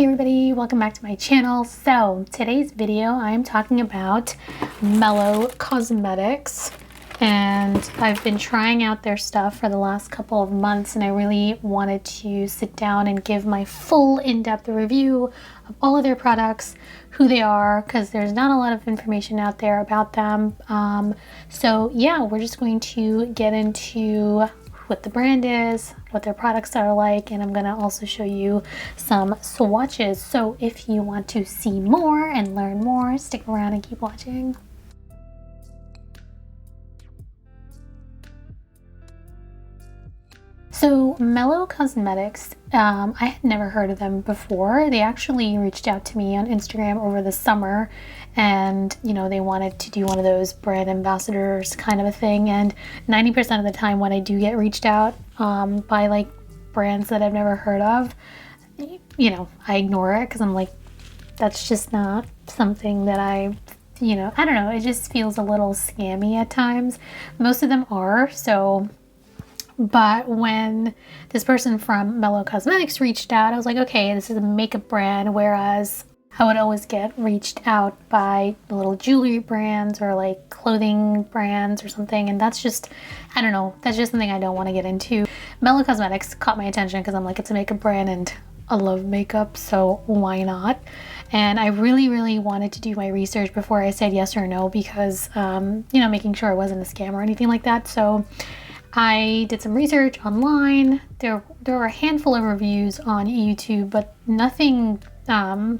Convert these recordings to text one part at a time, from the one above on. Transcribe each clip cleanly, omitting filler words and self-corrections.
Hey everybody, welcome back to my channel. So today's video I'm talking about Mellow Cosmetics, and I've been trying out their stuff for the last couple of months, and I really wanted to sit down and give my full in-depth review of all of their products, who they are, because there's not a lot of information out there about them. So yeah, we're just going to get into what the brand is, what their products are like, and I'm gonna also show you some swatches. So if you want to see more and learn more, stick around and keep watching. So Mellow Cosmetics, I had never heard of them before. They actually reached out to me on Instagram over the summer, and they wanted to do one of those brand ambassadors kind of a thing. And 90% of the time when I do get reached out by like brands that I've never heard of, I ignore it because I'm like, that's just not something that I don't know, it just feels a little scammy at times. Most of them are, so. But when this person from Mellow Cosmetics reached out, I was like, okay, this is a makeup brand, whereas I would always get reached out by little jewelry brands or like clothing brands or something, and that's just, I don't know, that's just something I don't want to get into. Mellow Cosmetics caught my attention because I'm like, it's a makeup brand and I love makeup, so why not? And I really wanted to do my research before I said yes or no because, making sure it wasn't a scam or anything like that. So I did some research online. There were a handful of reviews on YouTube, but nothing, not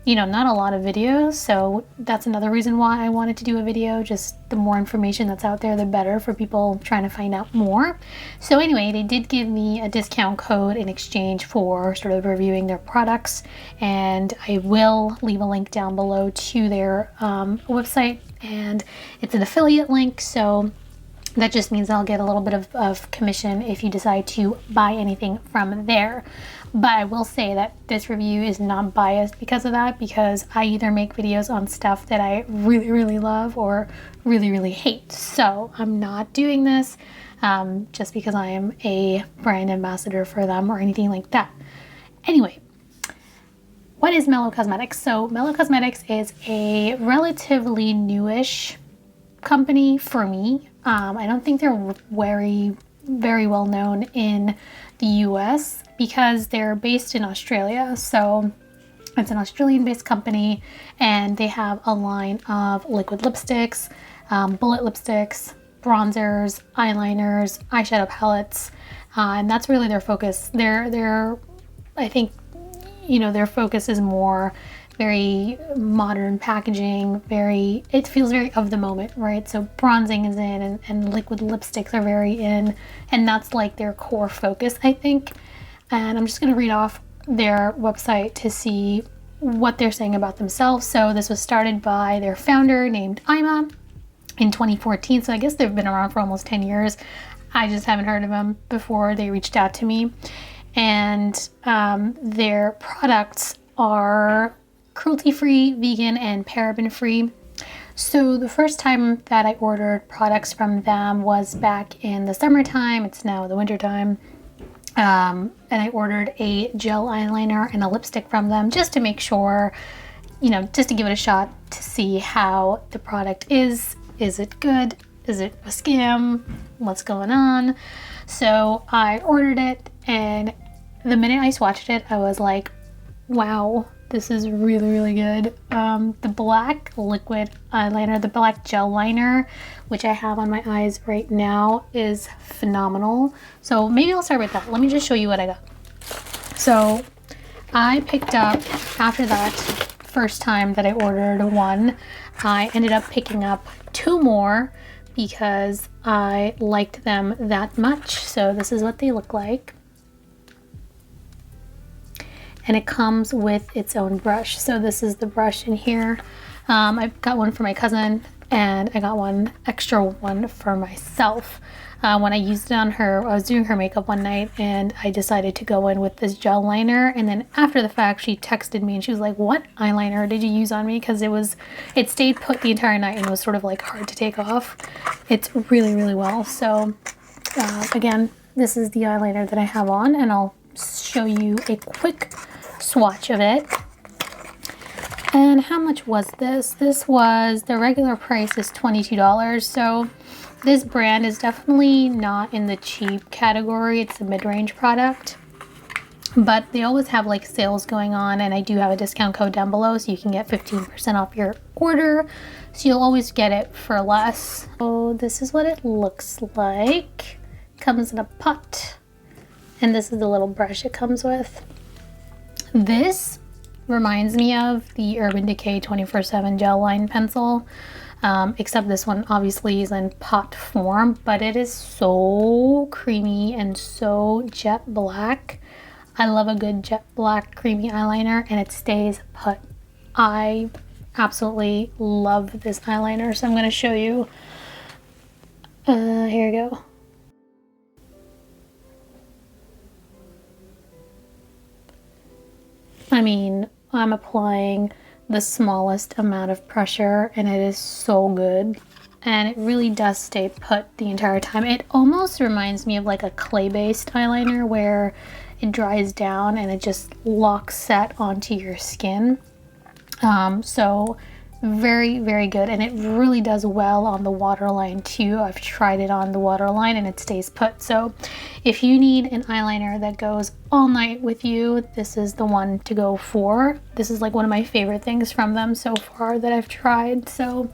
a lot of videos. So that's another reason why I wanted to do a video. Just the more information that's out there, the better for people trying to find out more. So anyway, they did give me a discount code in exchange for sort of reviewing their products. And I will leave a link down below to their website, and it's an affiliate link. So that just means I'll get a little bit of commission if you decide to buy anything from there. But I will say that this review is not biased because of that, because I either make videos on stuff that I really love or really hate. So I'm not doing this just because I am a brand ambassador for them or anything like that. Anyway, what is Mellow Cosmetics? So Mellow Cosmetics is a relatively newish company for me. I don't think they're very well known in the US because they're based in Australia. So it's an Australian based company, and they have a line of liquid lipsticks, bullet lipsticks, bronzers, eyeliners, eyeshadow palettes, and that's really their focus. I think their focus is more very modern packaging, it feels very of the moment, right? So bronzing is in, and liquid lipsticks are very in, and that's like their core focus, I think. And I'm just going to read off their website to see what they're saying about themselves. So this was started by their founder named Ima in 2014. So I guess they've been around for almost 10 years. I just haven't heard of them before they reached out to me. And their products are cruelty-free, vegan, and paraben-free. So the first time that I ordered products from them was back in the summertime. It's now the wintertime. And I ordered a gel eyeliner and a lipstick from them just to make sure, just to give it a shot to see how the product is. Is it good? Is it a scam? What's going on? So I ordered it, and the minute I swatched it, I was like, wow, this is really good. The black liquid eyeliner, the black gel liner, which I have on my eyes right now, is phenomenal. So maybe I'll start with that. Let me just show you what I got. So I picked up, after that first time that I ordered one, I ended up picking up two more because I liked them that much. So this is what they look like. And it comes with its own brush. So this is the brush in here. I got one for my cousin, and I got one extra one for myself. When I used it on her, I was doing her makeup one night, and I decided to go in with this gel liner. And then after the fact, she texted me and she was like, "What eyeliner did you use on me?" Because it stayed put the entire night and was sort of like hard to take off. It's really well. So again, this is the eyeliner that I have on, and I'll show you a quick swatch of it. And how much was this? This was, the regular price is $22. So this brand is definitely not in the cheap category. It's a mid-range product. But they always have like sales going on, and I do have a discount code down below so you can get 15% off your order. So you'll always get it for less. So this is what it looks like. Comes in a pot. And this is the little brush it comes with. This reminds me of the Urban Decay 24/7 gel line pencil, except this one obviously is in pot form, but it is so creamy and so jet black. I love a good jet black creamy eyeliner, and it stays put. I absolutely love this eyeliner, so I'm going to show you. Here we go. I mean, I'm applying the smallest amount of pressure, and it is so good. And it really does stay put the entire time. It almost reminds me of like a clay-based eyeliner where it dries down and it just locks set onto your skin. So very, very good. And it really does well on the waterline too. I've tried it on the waterline and it stays put. So if you need an eyeliner that goes all night with you, this is the one to go for. This is like one of my favorite things from them so far that I've tried. So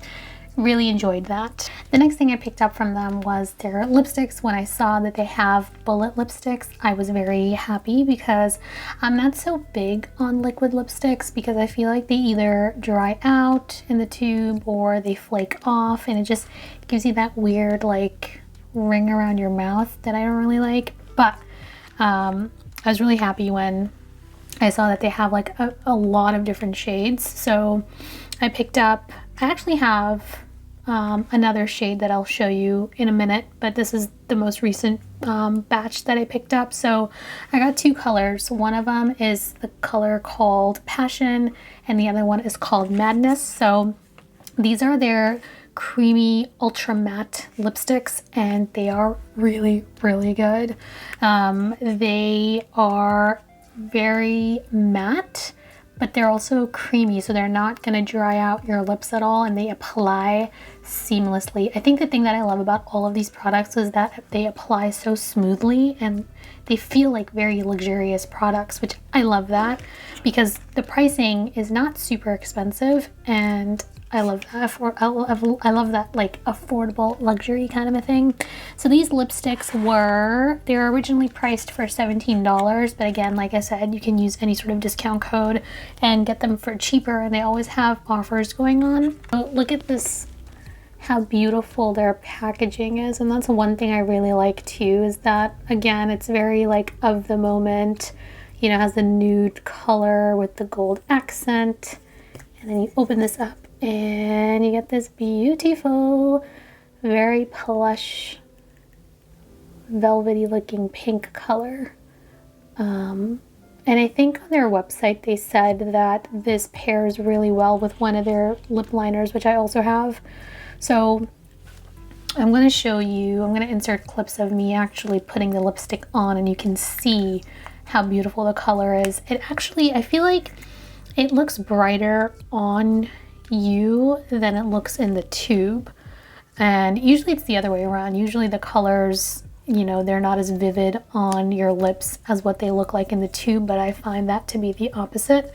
really enjoyed that. The next thing I picked up from them was their lipsticks. When I saw that they have bullet lipsticks, I was very happy because I'm not so big on liquid lipsticks because I feel like they either dry out in the tube or they flake off, and it just gives you that weird like ring around your mouth that I don't really like. But I was really happy when I saw that they have like a lot of different shades. So I picked up, I actually have another shade that I'll show you in a minute, but this is the most recent batch that I picked up. So I got two colors. One of them is the color called Passion, and the other one is called Madness. So these are their creamy ultra matte lipsticks, and they are really, really good. They are very matte, but they're also creamy, so they're not going to dry out your lips at all, and they apply seamlessly. I think the thing that I love about all of these products is that they apply so smoothly and they feel like very luxurious products, which I love that because the pricing is not super expensive, and I love that. I love that like affordable luxury kind of a thing. So these lipsticks they're originally priced for $17, but again, like I said, you can use any sort of discount code and get them for cheaper, and they always have offers going on. So look at this, how beautiful their packaging is, and that's one thing I really like too, is that again, it's very like of the moment, you know, has the nude color with the gold accent, and then you open this up and you get this beautiful, very plush, velvety looking pink color. And I think on their website they said that this pairs really well with one of their lip liners, which I also have. So I'm going to show you, I'm going to insert clips of me actually putting the lipstick on, and you can see how beautiful the color is. It actually, I feel like it looks brighter on you than it looks in the tube, and usually it's the other way around. Usually the colors, you know, they're not as vivid on your lips as what they look like in the tube, but I find that to be the opposite.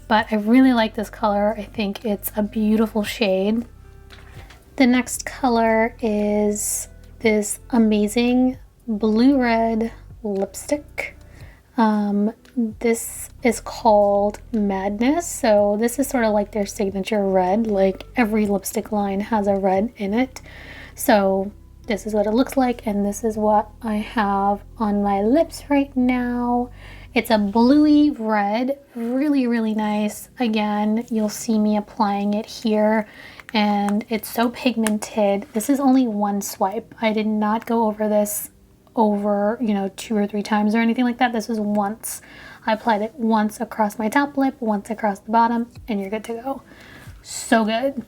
But I really like this color. I think it's a beautiful shade. The next color is this amazing blue red lipstick. This is called Madness. So this is sort of like their signature red, like every lipstick line has a red in it. So this is what it looks like, and this is what I have on my lips right now. It's a bluey red, really, really nice. Again, you'll see me applying it here, and it's so pigmented. This is only one swipe. I did not go over this over, you know, 2 or 3 times or anything like that. This is once. I applied it once across my top lip, once across the bottom, and you're good to go. So good.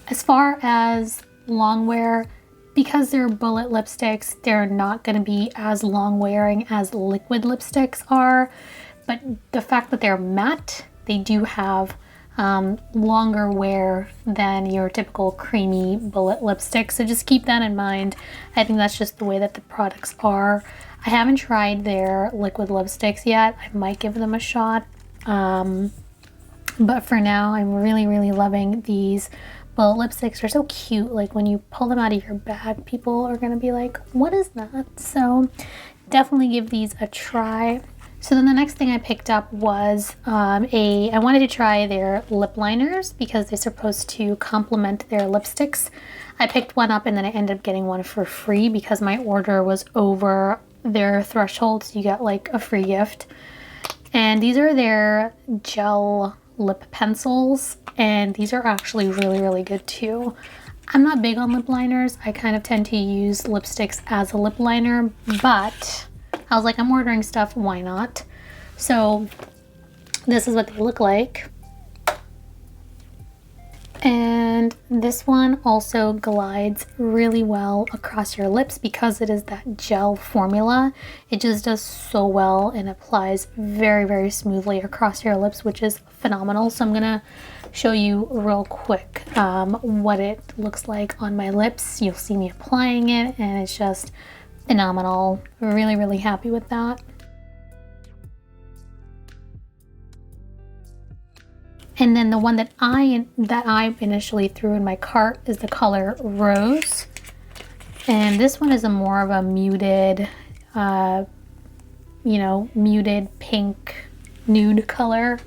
As far as long wear, because they're bullet lipsticks, they're not going to be as long wearing as liquid lipsticks are. But the fact that they're matte, they do have longer wear than your typical creamy bullet lipstick. So just keep that in mind. I think that's just the way that the products are. I haven't tried their liquid lipsticks yet. I might give them a shot. But for now, I'm really, really loving these bullet lipsticks. They're so cute. Like when you pull them out of your bag, people are going to be like, what is that? So definitely give these a try. So then the next thing I picked up was I wanted to try their lip liners because they're supposed to complement their lipsticks. I picked one up and then I ended up getting one for free because my order was over their threshold. So you get like a free gift. And these are their gel lip pencils, and these are actually really, really good too. I'm not big on lip liners. I kind of tend to use lipsticks as a lip liner, but I was like, I'm ordering stuff, why not? So this is what they look like. And this one also glides really well across your lips because it is that gel formula. It just does so well and applies very, very smoothly across your lips, which is phenomenal. So I'm gonna show you real quick what it looks like on my lips. You'll see me applying it and it's just phenomenal. Really, really happy with that. And then the one that I initially threw in my cart is the color Rose. And this one is a more of a muted, muted pink nude color.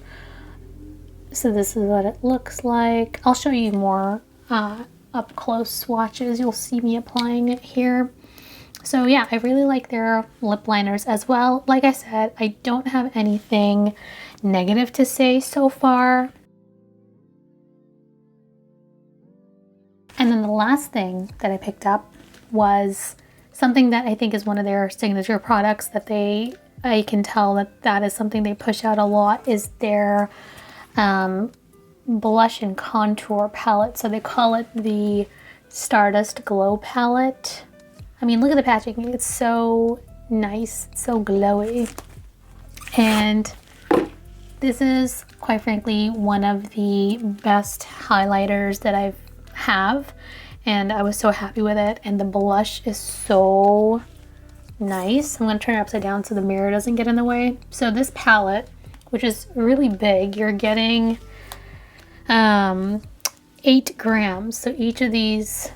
So this is what it looks like. I'll show you more up close swatches. You'll see me applying it here. So yeah, I really like their lip liners as well. Like I said, I don't have anything negative to say so far. And then the last thing that I picked up was something that I think is one of their signature products that I can tell that is something they push out a lot, is their blush and contour palette. So they call it the Stardust Glow Palette. I mean, look at the packaging. It's so nice, so glowy. And this is, quite frankly, one of the best highlighters that I have, and I was so happy with it. And the blush is so nice. I'm going to turn it upside down so the mirror doesn't get in the way. So this palette, which is really big, you're getting 8 grams. So each of these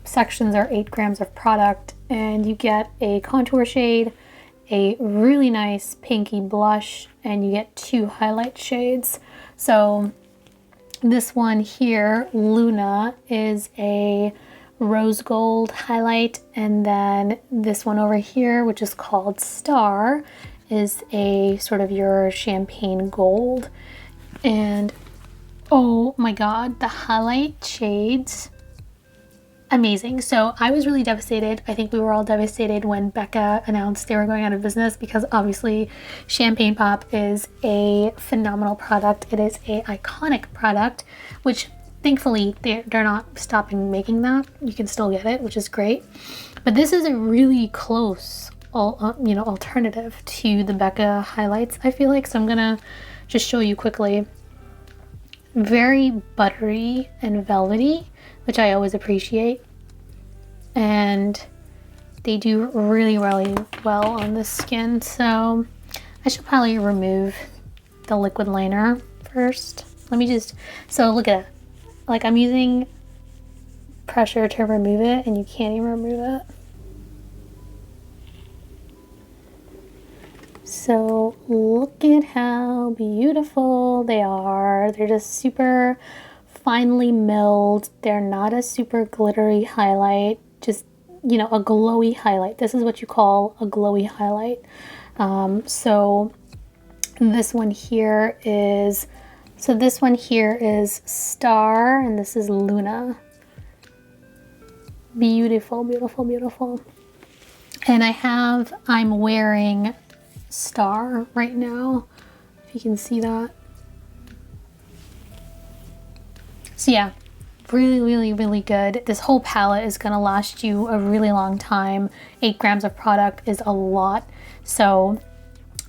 sections are 8 grams of product, and you get a contour shade, a really nice pinky blush, and you get 2 highlight shades. So this one here, Luna, is a rose gold highlight, and then this one over here, which is called Star, is a sort of your champagne gold. And oh my god, the highlight shades, amazing. So I was really devastated. I think we were all devastated when Becca announced they were going out of business, because obviously Champagne Pop is a phenomenal product. It is an iconic product, which thankfully they're not stopping making that. You can still get it, which is great. But this is a really close alternative to the Becca highlights, I feel like. So I'm gonna just show you quickly. Very buttery and velvety, which I always appreciate, and they do really, really well on the skin. So I should probably remove the liquid liner first. Let me just, so look at it. Like, I'm using pressure to remove it and you can't even remove it. So look at how beautiful they are. They're just super finely milled. They're not a super glittery highlight, just, you know, a glowy highlight. This is what you call a glowy highlight. So this one here is Star, and this is Luna. Beautiful, beautiful, beautiful. And I'm wearing Star right now, if you can see that. So yeah, really good. This whole palette is gonna last you a really long time. 8 grams of product is a lot. So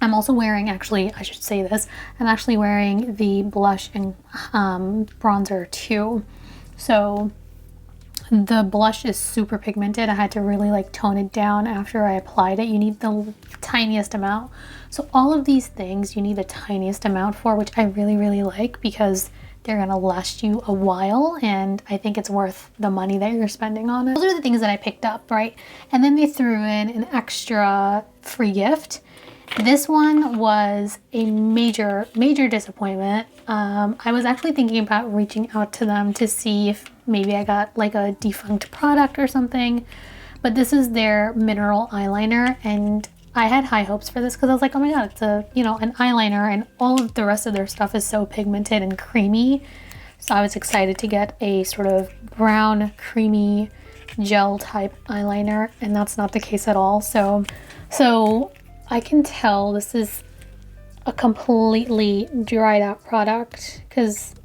I'm also wearing, actually, I should say this, I'm actually wearing the blush and bronzer too. So the blush is super pigmented. I had to really like tone it down after I applied it. You need the tiniest amount. So all of these things you need the tiniest amount for, which I really like, because they're gonna last you a while, and I think it's worth the money that you're spending on it. Those are the things that I picked up, right? And then they threw in an extra free gift. This one was a major disappointment. I was actually thinking about reaching out to them to see if maybe I got like a defunct product or something, but this is their mineral eyeliner, and I had high hopes for this because I was like, oh my god, it's a, you know, an eyeliner, and all of the rest of their stuff is so pigmented and creamy. So I was excited to get a sort of brown, creamy gel type eyeliner, and that's not the case at all. So I can tell this is a completely dried out product because,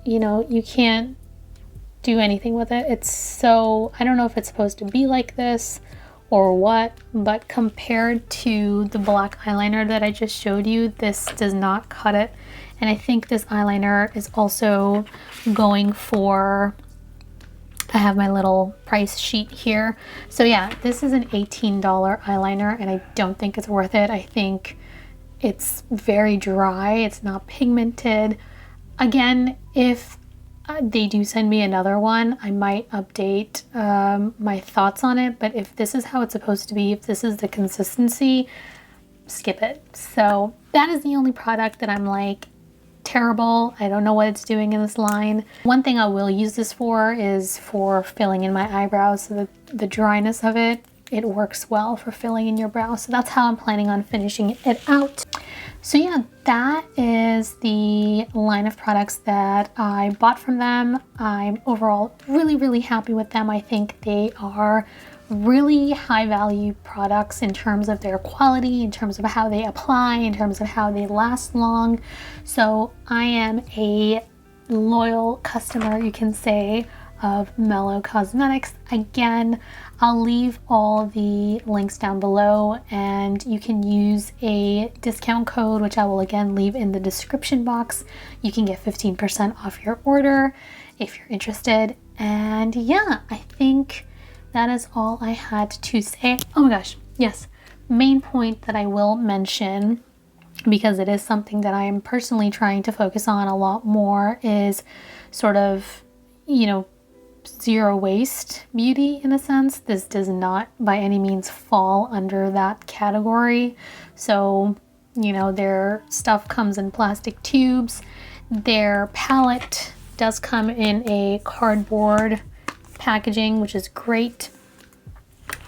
you know, you can't do anything with it. It's so, I don't know if it's supposed to be like this or what, but compared to the black eyeliner that I just showed you, this does not cut it. And I think this eyeliner is also going for, I have my little price sheet here. So yeah, this is an $18 eyeliner, and I don't think it's worth it. I think it's very dry. It's not pigmented. Again, if they do send me another one, I might update my thoughts on it. But if this is how it's supposed to be, if this is the consistency, skip it. So that is the only product that I'm like, terrible. I don't know what it's doing in this line. One thing I will use this for is for filling in my eyebrows, so that the dryness of it works well for filling in your brows. So that's how I'm planning on finishing it out. So yeah, that is the line of products that I bought from them. I'm overall really happy with them. I think they are really high value products in terms of their quality, in terms of how they apply, in terms of how they last long. So I am a loyal customer, you can say, of Mellow Cosmetics. Again, I'll leave all the links down below, and you can use a discount code, which I will again leave in the description box. You can get 15% off your order if you're interested. And yeah, I think that is all I had to say. Oh my gosh, yes. Main point that I will mention, because it is something that I am personally trying to focus on a lot more, is sort of, you know, zero waste beauty in a sense. This does not by any means fall under that category. So, you know, their stuff comes in plastic tubes. Their palette does come in a cardboard packaging, which is great.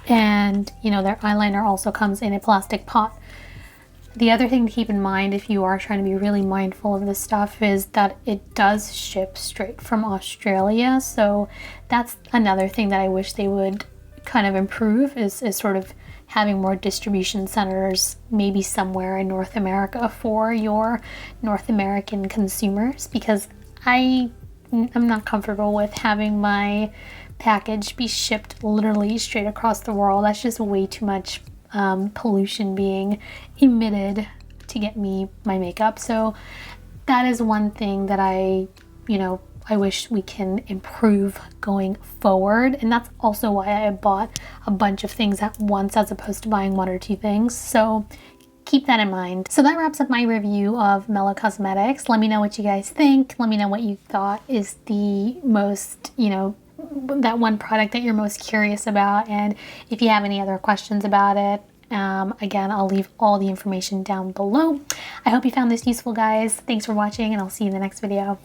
And, you know, their eyeliner also comes in a plastic pot. The other thing to keep in mind, if you are trying to be really mindful of this stuff, is that it does ship straight from Australia. So that's another thing that I wish they would kind of improve, is sort of having more distribution centers, maybe somewhere in North America for your North American consumers, because I'm not comfortable with having my package be shipped literally straight across the world. That's just way too much pollution being emitted to get me my makeup. So that is one thing that I wish we can improve going forward. And that's also why I bought a bunch of things at once as opposed to buying one or two things. So keep that in mind. So that wraps up my review of Mellow Cosmetics. Let me know what you guys think. Let me know what you thought is the most, that one product that you're most curious about, and if you have any other questions about it. Again, I'll leave all the information down below. I hope you found this useful, guys. Thanks for watching, and I'll see you in the next video.